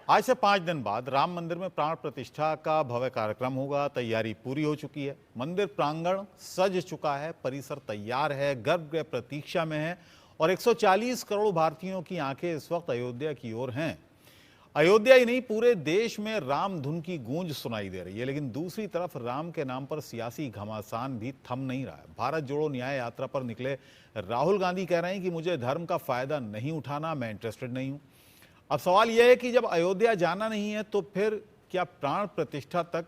आज से 5 दिन बाद राम मंदिर में प्राण प्रतिष्ठा का भव्य कार्यक्रम होगा। तैयारी पूरी हो चुकी है। मंदिर प्रांगण सज चुका है, परिसर तैयार है, गर्भगृह प्रतीक्षा में है और 140 करोड़ भारतीयों की आंखें इस वक्त अयोध्या की ओर हैं। अयोध्या ही नहीं, पूरे देश में राम धुन की गूंज सुनाई दे रही है। लेकिन दूसरी तरफ राम के नाम पर सियासी घमासान भी थम नहीं रहा है। भारत जोड़ो न्याय यात्रा पर निकले राहुल गांधी कह रहे हैं कि मुझे धर्म का फायदा नहीं उठाना, मैं इंटरेस्टेड नहीं हूं। अब सवाल यह है कि जब अयोध्या जाना नहीं है तो फिर क्या प्राण प्रतिष्ठा तक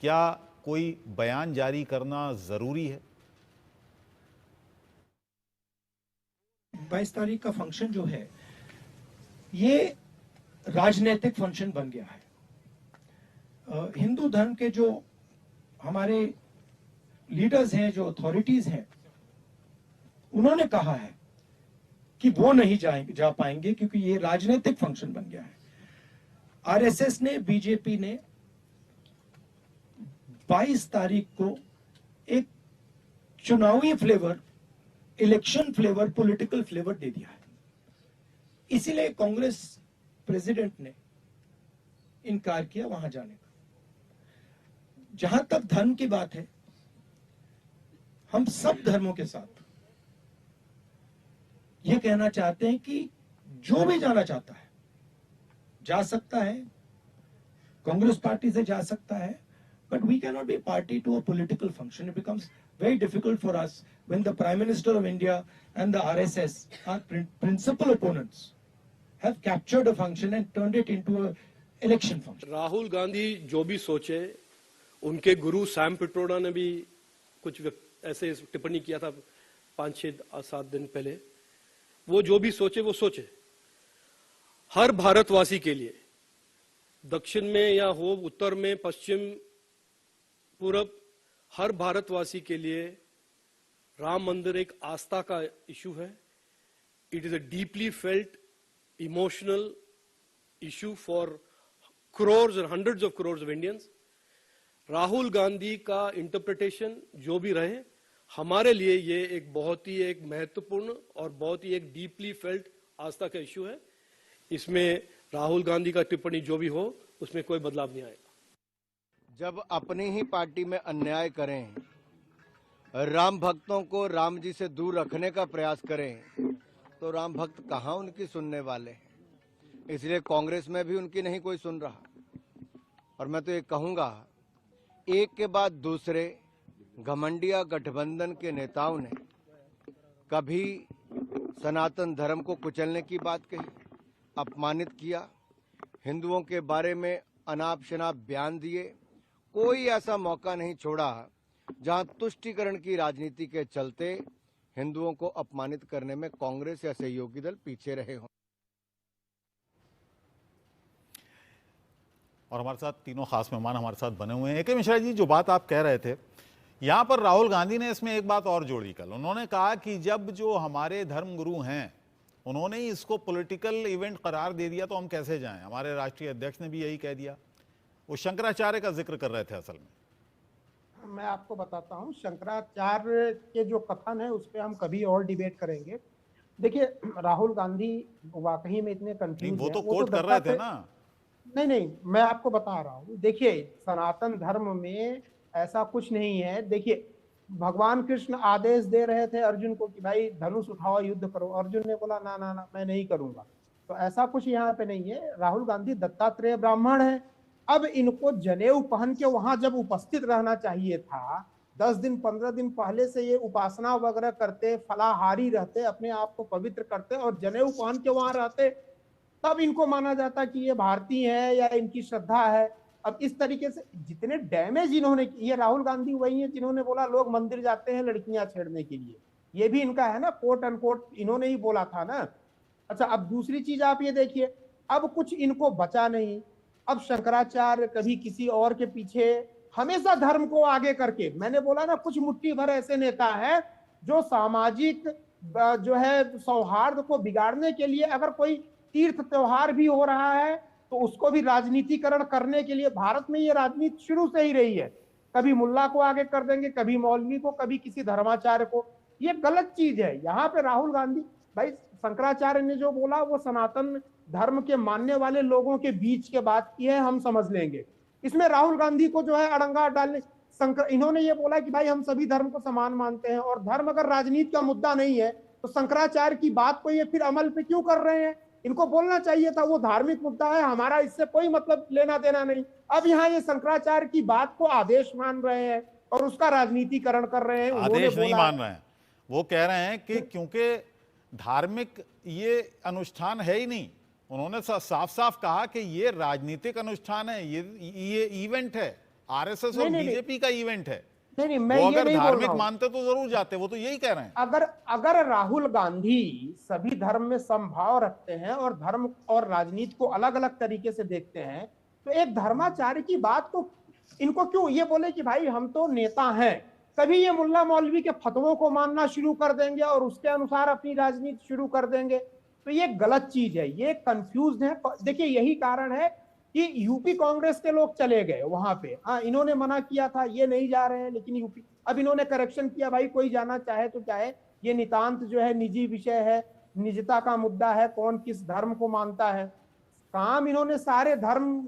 क्या कोई बयान जारी करना जरूरी है? 22 तारीख का फंक्शन जो है ये राजनीतिक फंक्शन बन गया है। हिंदू धर्म के जो हमारे लीडर्स हैं, जो अथॉरिटीज हैं, उन्होंने कहा है कि वो नहीं जा पाएंगे क्योंकि ये राजनीतिक फंक्शन बन गया है। आरएसएस ने, बीजेपी ने 22 तारीख को एक चुनावी flavour, election flavour, political flavour दे दिया है। इसीलिए कांग्रेस प्रेसिडेंट ने इनकार किया वहां जाने का। जहां तक धर्म की बात है, हम सब धर्मों के साथ ये कहना चाहते हैं कि जो भी जाना चाहता है जा सकता है, कांग्रेस पार्टी से जा सकता है, but we cannot be party to a political function. It becomes very difficult for us when the Prime Minister of India and the RSS, our principal opponents, have captured a function and turned it into a election function. Rahul Gandhi जो भी सोचे, उनके गुरु Sam Pitroda ने भी कुछ ऐसे टिप्पणी किया था 5-6-7 दिन पहले। वो जो भी सोचे वो सोचे। हर भारतवासी के लिए, दक्षिण में या हो उत्तर में, पश्चिम, पूरब, हर भारतवासी के लिए राम मंदिर एक आस्था का इशू है। It is a deeply felt emotional issue for crores and hundreds of crores of Indians. Rahul Gandhi का इंटरप्रिटेशन जो भी रहे, हमारे लिए ये एक बहुत ही एक महत्वपूर्ण और बहुत ही एक डीपली फेल्ट आस्था का इशू है। इसमें राहुल गांधी का टिप्पणी जो भी हो, उसमें कोई बदलाव नहीं आएगा। जब अपनी ही पार्टी में अन्याय करें, राम भक्तों को राम जी से दूर रखने का प्रयास करें, तो राम भक्त कहां उनकी सुनने वाले हैं। इसलिए कांग्रेस में भी उनकी नहीं कोई सुन रहा। और मैं तो ये कहूंगा, एक के बाद दूसरे घमंडिया गठबंधन के नेताओं ने कभी सनातन धर्म को कुचलने की बात कही, अपमानित किया, हिंदुओं के बारे में अनाप शनाप बयान दिए। कोई ऐसा मौका नहीं छोड़ा जहां तुष्टीकरण की राजनीति के चलते हिंदुओं को अपमानित करने में कांग्रेस या सहयोगी दल पीछे रहे हों। और हमारे साथ तीनों खास मेहमान हमारे साथ बने हुए हैं। ए के मिश्रा जी, जो बात आप कह रहे थे, यहाँ पर राहुल गांधी ने इसमें एक बात और जोड़ी। कल उन्होंने कहा कि जब जो हमारे धर्मगुरु हैं उन्होंने ही इसको पॉलिटिकल इवेंट करार दे दिया तो हम कैसे जाएं। हमारे राष्ट्रीय अध्यक्ष ने भी यही कह दिया। वो शंकराचार्य का जिक्र कर रहे थे। असल में मैं आपको बताता हूँ, शंकराचार्य के जो कथन है उस पर हम कभी और डिबेट करेंगे। देखिए, राहुल गांधी वाकई में इतने कंफ्यूज वो तो कोट कर रहे थे ना। नहीं, मैं आपको बता रहा हूँ। देखिए, सनातन धर्म में ऐसा कुछ नहीं है। देखिए, भगवान कृष्ण आदेश दे रहे थे अर्जुन को कि भाई धनुष उठाओ, युद्ध करो। अर्जुन ने बोला ना ना ना, मैं नहीं करूंगा। तो ऐसा कुछ यहाँ पे नहीं है। राहुल गांधी दत्तात्रेय ब्राह्मण है। अब इनको जनेऊ पहन के वहां जब उपस्थित रहना चाहिए था, 10 दिन 15 दिन पहले से ये उपासना वगैरह करते, फलाहारी रहते, अपने आप को पवित्र करते और जनेऊ पहन के वहां रहते, तब इनको माना जाता कि ये भारतीय है या इनकी श्रद्धा है। अब इस तरीके से जितने डैमेज इन्होंने किए, राहुल गांधी वही है जिन्होंने बोला लोग मंदिर जाते हैं लड़कियां छेड़ने के लिए। ये भी इनका है ना, कोट अनकोट इन्होंने ही बोला था ना। अच्छा, अब दूसरी चीज आप ये देखिए, अब कुछ इनको बचा नहीं। अब शंकराचार्य कभी किसी और के पीछे, हमेशा धर्म को आगे करके। मैंने बोला ना, कुछ मुट्ठी भर ऐसे नेता है जो सामाजिक जो है सौहार्द को बिगाड़ने के लिए, अगर कोई तीर्थ त्योहार भी हो रहा है तो उसको भी राजनीतिकरण करने के लिए। भारत में ये राजनीति शुरू से ही रही है। कभी मुल्ला को आगे कर देंगे, कभी मौलवी को, कभी किसी धर्माचार्य को। ये गलत चीज है। यहाँ पे राहुल गांधी, भाई शंकराचार्य ने जो बोला वो सनातन धर्म के मानने वाले लोगों के बीच के बात की है, हम समझ लेंगे। इसमें राहुल गांधी को जो है अड़ंगा डालने, इन्होंने ये बोला कि भाई हम सभी धर्म को समान मानते हैं, और धर्म अगर राजनीति का मुद्दा नहीं है तो शंकराचार्य की बात को ये फिर अमल पे क्यों कर रहे हैं? इनको बोलना चाहिए था वो धार्मिक मुद्दा है, हमारा इससे कोई मतलब लेना देना नहीं। अब यहाँ ये शंकराचार्य की बात को आदेश मान रहे हैं और उसका राजनीतिकरण कर रहे हैं। आदेश नहीं मान रहे हैं, वो कह रहे हैं कि क्योंकि धार्मिक ये अनुष्ठान है ही नहीं। उन्होंने साफ साफ कहा कि ये राजनीतिक अनुष्ठान है, ये इवेंट है, आरएसएस और बीजेपी का इवेंट है। नहीं, मैं वो ये अगर नहीं बोल धार्मिक रहा हूं। मानते तो जरूर जाते, वो तो यही कह रहे हैं। अगर राहुल गांधी सभी धर्म में समभाव रखते हैं और धर्म और राजनीति को अलग अलग तरीके से देखते हैं, तो एक धर्माचार्य की बात को इनको क्यों ये बोले कि भाई हम तो नेता हैं, कभी ये मुल्ला मौलवी के फतवों को मानना शुरू कर देंगे और उसके अनुसार अपनी राजनीति शुरू कर देंगे, तो ये गलत चीज है, ये कंफ्यूज है। देखिए यही कारण है कि यूपी कांग्रेस के लोग चले गए वहां पे। हाँ, इन्होंने मना किया था, ये नहीं जा रहे हैं, लेकिन यूपी अब इन्होंने करेक्शन किया, भाई कोई जाना चाहे तो चाहे, ये नितांत जो है निजी विषय है, निजता का मुद्दा है, कौन किस धर्म को मानता है। काम इन्होंने सारे धर्म,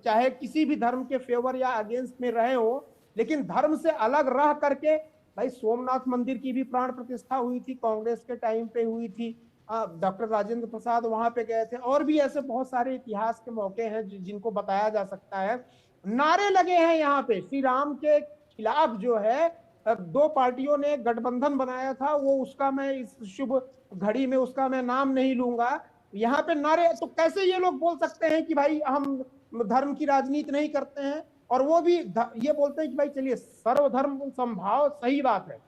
चाहे किसी भी धर्म के फेवर या अगेंस्ट में रहे हो, लेकिन धर्म से अलग रह करके, भाई सोमनाथ मंदिर की भी प्राण प्रतिष्ठा हुई थी, कांग्रेस के टाइम पे हुई थी, डॉक्टर राजेंद्र प्रसाद वहां पे गए थे, और भी ऐसे बहुत सारे इतिहास के मौके हैं जिनको बताया जा सकता है। नारे लगे हैं यहाँ पे श्री राम के खिलाफ, जो है दो पार्टियों ने गठबंधन बनाया था, वो उसका मैं इस शुभ घड़ी में उसका मैं नाम नहीं लूंगा, यहाँ पे नारे। तो कैसे ये लोग बोल सकते हैं कि भाई हम धर्म की राजनीति नहीं करते हैं, और वो भी ये बोलते हैं कि भाई चलिए सर्वधर्म समभाव, सही बात है,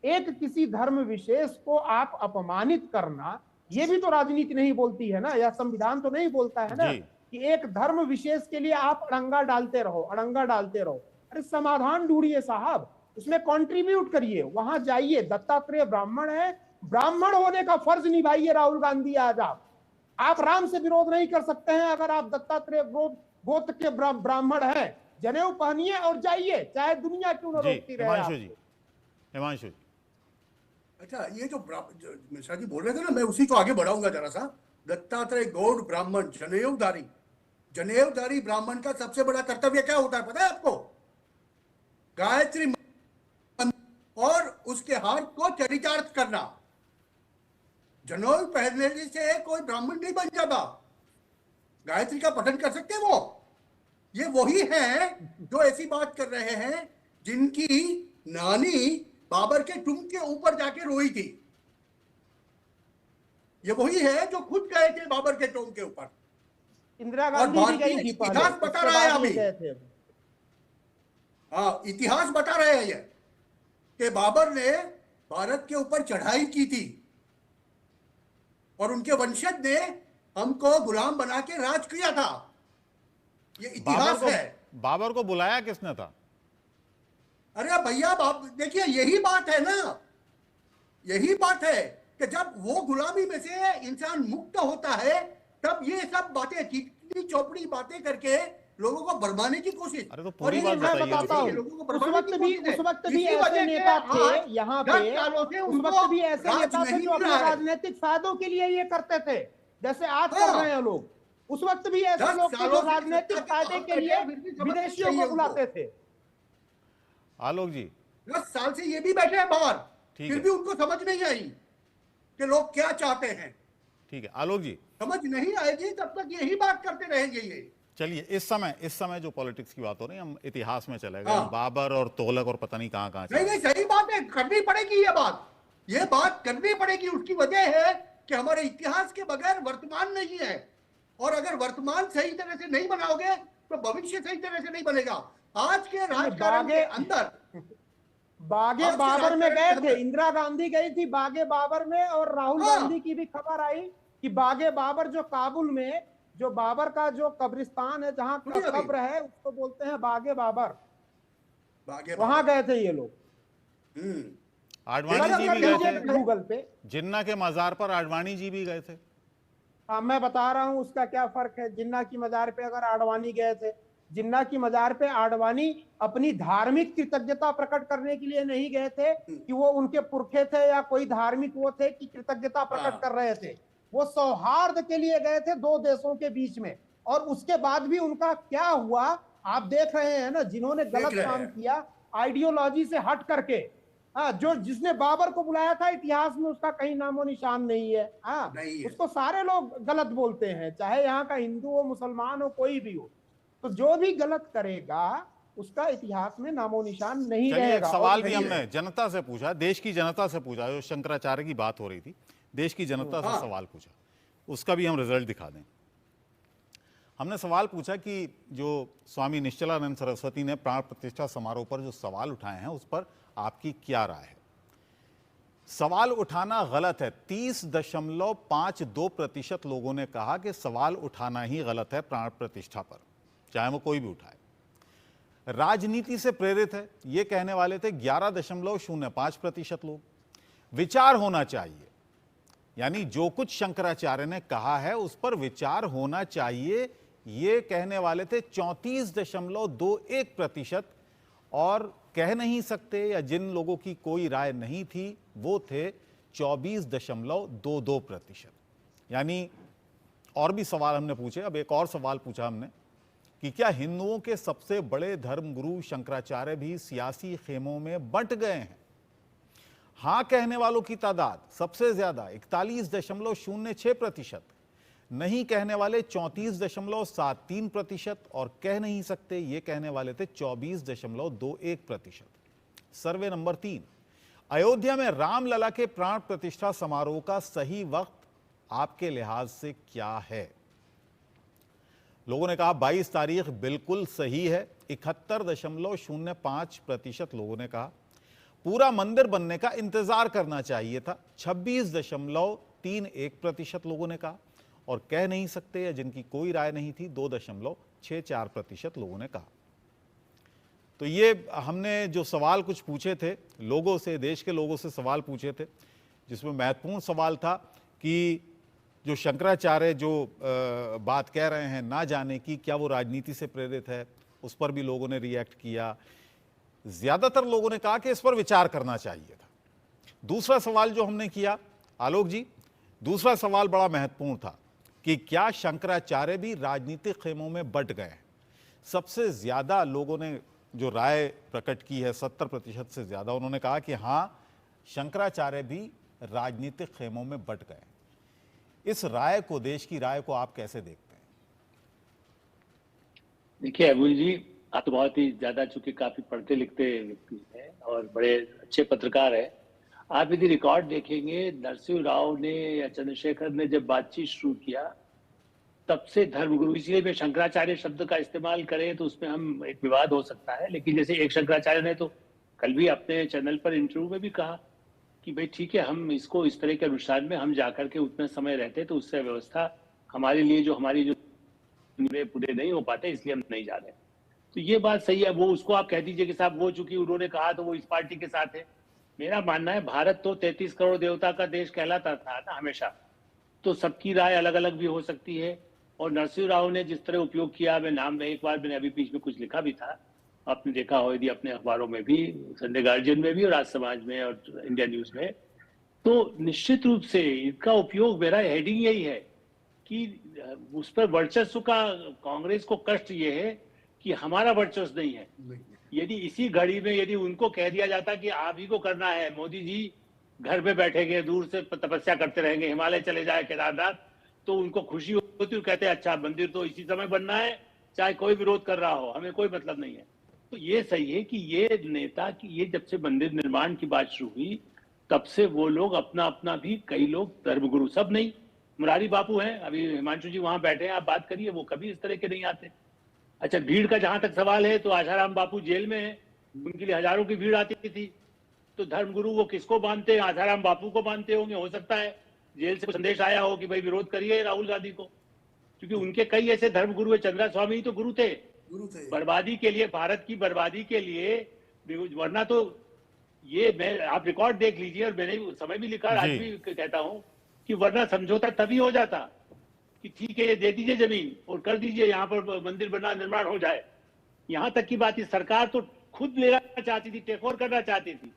एक किसी धर्म विशेष को आप अपमानित करना, ये भी तो राजनीति नहीं बोलती है ना, या संविधान तो नहीं बोलता है ना कि एक धर्म विशेष के लिए आप अड़ंगा डालते रहो, अड़ंगा डालते रहो। अरे समाधान ढूंढिए साहब, उसमें कंट्रीब्यूट करिए, वहां जाइए। दत्तात्रेय ब्राह्मण है, ब्राह्मण होने का फर्ज निभाइए राहुल गांधी। आज आप राम से विरोध नहीं कर सकते हैं अगर आप दत्तात्रेय गोत्र के ब्राह्मण हैं। जनेऊ पहनिए और जाइए, चाहे दुनिया क्यों न रोकती रहे। हिमांशु जी, अच्छा, ये जो मिश्रा जी बोल रहे थे ना, मैं उसी को आगे बढ़ाऊंगा जरा सा। दत्तात्रेय गौड़ ब्राह्मण, जनेऊधारी ब्राह्मण का सबसे बड़ा कर्तव्य क्या होता है पता है आपको? गायत्री और उसके हाथ को चरितार्थ करना। जनेऊ पहनने से कोई ब्राह्मण नहीं बन जाता। गायत्री का पठन कर सकते वो। ये वही है जो ऐसी बात कर रहे हैं जिनकी नानी बाबर के टुम के ऊपर जाके रोई थी। ये वही है जो खुद गए थे बाबर के टुम के ऊपर। इंदिरा गांधी भी गई थी, इतिहास बता रहा है अभी। हाँ, इतिहास बता रहे हैं ये कि बाबर ने भारत के ऊपर चढ़ाई की थी और उनके वंशज ने हमको गुलाम बना के राज किया था। ये इतिहास है। बाबर को बुलाया किसने था? अरे भैया, देखिए यही बात है ना, यही बात है कि जब वो गुलामी में से इंसान मुक्त होता है तब ये सब बातें, चिकनी चौपड़ी बातें करके लोगों को बरमाने की कोशिश। अरे तो पूरी बात बताइए। उस वक्त भी ऐसे नेता थे यहाँ पे, उस वक्त भी ऐसे नेता थे जो अपने राजनीतिक फायदों के लिए ये करते थे, जैसे आज कर रहे हैं लोग। उस वक्त भी ऐसे लोग थे जो राजनीतिक फायदे के लिए विदेशियों को बुलाते थे। आलोक जी, 10 साल से ये भी बैठे हैं बाहर, फिर भी उनको समझ नहीं आई कि लोग क्या चाहते हैं। ठीक है आलोक जी, समझ नहीं आएगी तब तक यही बात करते रहेंगे ये। चलिए इस समय जो पॉलिटिक्स की बात हो रही है, हम इतिहास में चले गए। बाबर और तोलक और पता नहीं कहां नहीं, सही बात है, करनी पड़ेगी ये बात करनी पड़ेगी। उसकी वजह है कि हमारे इतिहास के बगैर वर्तमान नहीं है, और अगर वर्तमान सही तरह से नहीं बनाओगे तो भविष्य सही तरह से नहीं बनेगा। आज के राजकारण के अंदर बागे बाबर में गए थे, इंदिरा गांधी गई थी बागे बाबर में, और राहुल गांधी की भी खबर आई कि बागे बाबर जो काबुल में जो बाबर का जो कब्रिस्तान है, जहाँ कब्र है, उसको बोलते हैं बागे बाबर। वहां गए थे ये लोग। आडवाणी जी भी गए थे गूगल पे, जिन्ना के मजार पर आडवाणी जी भी गए थे। हाँ, मैं बता रहा हूँ उसका क्या फर्क है। जिन्ना की मजार पे अगर आडवाणी गए थे, जिन्ना की मजार पे आडवाणी अपनी धार्मिक कृतज्ञता प्रकट करने के लिए नहीं गए थे कि वो उनके पुरखे थे या कोई धार्मिक वो थे कि कृतज्ञता प्रकट कर रहे थे। वो सौहार्द के लिए गए थे दो देशों के बीच में, और उसके बाद भी उनका क्या हुआ आप देख रहे हैं ना। जिन्होंने गलत काम किया आइडियोलॉजी से हट करके, हाँ, जो जिसने बाबर को बुलाया था इतिहास में उसका कहीं नामो निशान नहीं है। हाँ, उसको सारे लोग गलत बोलते हैं, चाहे यहाँ का हिंदू हो, मुसलमान हो, कोई भी हो। तो जो भी गलत करेगा उसका इतिहास में नामो निशान नहीं चलिए, एक रहेगा। सवाल भी हमने जनता से पूछा, देश की जनता से पूछा, जो शंकराचार्य की बात हो रही थी, देश की जनता से सवाल पूछा, उसका भी हम रिजल्ट दिखा दें। हमने सवाल पूछा कि जो स्वामी निश्चलानंद सरस्वती ने प्राण प्रतिष्ठा समारोह पर जो सवाल उठाए हैं उस पर आपकी क्या राय है। सवाल उठाना गलत है, 30.52% लोगों ने कहा कि सवाल उठाना ही गलत है प्राण प्रतिष्ठा पर, चाहे वो कोई भी उठाए। राजनीति से प्रेरित है, ये कहने वाले थे 11.05% लोग। विचार होना चाहिए, यानी जो कुछ शंकराचार्य ने कहा है उस पर विचार होना चाहिए, ये कहने वाले थे 34.21%। और कह नहीं सकते, या जिन लोगों की कोई राय नहीं थी वो थे 24.22%। यानी और भी सवाल हमने पूछे। अब एक और सवाल पूछा हमने कि क्या हिंदुओं के सबसे बड़े धर्मगुरु शंकराचार्य भी सियासी खेमों में बंट गए हैं। हां कहने वालों की तादाद सबसे ज्यादा 41.06%, नहीं कहने वाले 34.73% और कह नहीं सकते ये कहने वाले थे 24.21%। सर्वे नंबर 3, अयोध्या में रामलला के प्राण प्रतिष्ठा समारोह का सही वक्त आपके लिहाज से क्या है। लोगों ने कहा 22 तारीख बिल्कुल सही है, 71.05% लोगों ने कहा। पूरा मंदिर बनने का इंतजार करना चाहिए था, 26.31% लोगों ने कहा। और कह नहीं सकते या जिनकी कोई राय नहीं थी 2.64% लोगों ने कहा। तो ये हमने जो सवाल कुछ पूछे थे लोगों से, देश के लोगों से सवाल पूछे थे, जिसमें महत्वपूर्ण सवाल था कि जो शंकराचार्य जो बात कह रहे हैं ना जाने की, क्या वो राजनीति से प्रेरित है, उस पर भी लोगों ने रिएक्ट किया। ज्यादातर लोगों ने कहा कि इस पर विचार करना चाहिए था। दूसरा सवाल जो हमने किया, आलोक जी, दूसरा सवाल बड़ा महत्वपूर्ण था कि क्या शंकराचार्य भी राजनीतिक खेमों में बंट गए हैं। सबसे ज्यादा लोगों ने जो राय प्रकट की है, 70% से ज्यादा, उन्होंने कहा कि हां, शंकराचार्य भी राजनीतिक खेमों में बंट गए। इस राय को, देश की राय को आप कैसे देखते हैं। देखिए अबुल जी, आप तो बहुत ही ज्यादा, चूंकि काफी पढ़ते लिखते व्यक्ति हैं और बड़े अच्छे पत्रकार हैं। आप यदि रिकॉर्ड देखेंगे, नरसिंह राव ने या चंद्रशेखर ने जब बातचीत शुरू किया तब से धर्मगुरु, इसलिए मैं शंकराचार्य शब्द का इस्तेमाल करें तो उसमें हम एक विवाद हो सकता है, लेकिन जैसे एक शंकराचार्य ने तो कल भी अपने चैनल पर इंटरव्यू में भी कहा कि भाई ठीक है, हम इसको इस तरह के अनुष्ठान में हम जाकर के उतना समय रहते तो उससे व्यवस्था हमारे लिए जो हमारी जो पूरे नहीं हो पाते, इसलिए हम नहीं जा रहे। तो ये बात सही है। वो उसको आप कह दीजिए कि साहब वो चूंकि उन्होंने कहा तो वो इस पार्टी के साथ है। मेरा मानना है भारत तो 33 करोड़ देवता का देश कहलाता था ना हमेशा, तो सबकी राय अलग अलग भी हो सकती है। और नरसिंह राव ने जिस तरह उपयोग किया, मैं नाम एक बार मैंने अभी बीच में कुछ लिखा भी था, आपने देखा हो यदि अपने अखबारों में भी, संडे गार्जियन में भी और आज समाज में और इंडिया न्यूज में, तो निश्चित रूप से इसका उपयोग, मेरा हेडिंग यही है कि उस पर वर्चस्व का कांग्रेस को कष्ट ये है कि हमारा वर्चस्व नहीं है। यदि इसी घड़ी में यदि उनको कह दिया जाता कि आप ही को करना है, मोदी जी घर में बैठेंगे, दूर से तपस्या करते रहेंगे, हिमालय चले जाए, केदारनाथ, तो उनको खुशी होती, कहते हैं अच्छा मंदिर तो इसी समय बनना है, चाहे कोई विरोध कर रहा हो, हमें कोई मतलब नहीं है। तो ये सही है कि ये नेता की, ये जब से मंदिर निर्माण की बात शुरू हुई तब से वो लोग अपना अपना भी, कई लोग धर्मगुरु, सब नहीं, मुरारी बापू हैं, अभी हिमांशु जी वहां बैठे हैं, आप बात करिए, वो कभी इस तरह के नहीं आते। अच्छा, भीड़ का जहां तक सवाल है तो आशाराम बापू जेल में है, उनके लिए हजारों की भीड़ आती थी, तो धर्मगुरु वो किसको मानते हैं, आशाराम बापू को मानते होंगे। हो सकता है जेल से संदेश आया हो कि भाई विरोध करिए राहुल गांधी को, क्योंकि उनके कई ऐसे धर्मगुरु है। चंद्रा स्वामी ही तो गुरु थे बर्बादी के लिए, भारत की बर्बादी के लिए, वरना तो ये, मैं, आप रिकॉर्ड देख लीजिए, और मैंने उस समय भी लिखा, आज भी कहता हूं कि वरना समझौता तभी हो जाता कि ठीक है ये दे दीजिए जमीन और कर दीजिए, यहाँ पर मंदिर बना निर्माण हो जाए। यहां तक की बात, सरकार तो खुद लेना चाहती थी, टेक ओवर करना चाहती थी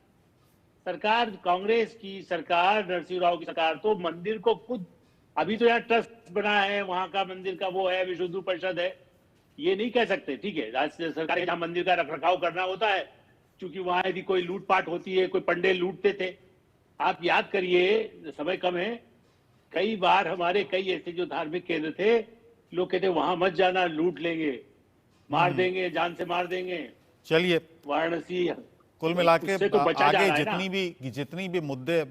सरकार, कांग्रेस की सरकार, नरसिंह राव की सरकार तो मंदिर को खुद अभी तो यहाँ ट्रस्ट बना है, वहां का मंदिर का वो है, विश्व हिंदू परिषद है, ये नहीं कह सकते। ठीक है, राज्य सरकार के जहाँ मंदिर का रखरखाव करना होता है, क्योंकि वहां यदि कोई लूटपाट होती है, कोई पंडे लूटते थे, आप याद करिए, समय कम है, कई बार हमारे कई ऐसे जो धार्मिक केंद्र थे, लोग कहते वहां मत जाना, लूट लेंगे, मार देंगे, जान से मार देंगे। चलिए, वाराणसी कुल मिला के उससे तो बचा जा आगे रहा है ना। जितनी भी मुद्दे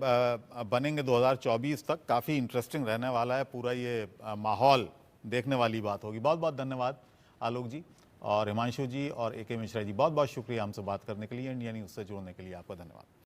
बनेंगे 2024 तक, काफी इंटरेस्टिंग रहने वाला है पूरा ये माहौल, देखने वाली बात होगी। बहुत बहुत धन्यवाद आलोक जी और हिमांशु जी और AK मिश्रा जी, बहुत बहुत शुक्रिया हमसे बात करने के लिए, इंडिया न्यूज से जुड़ने के लिए आपका धन्यवाद।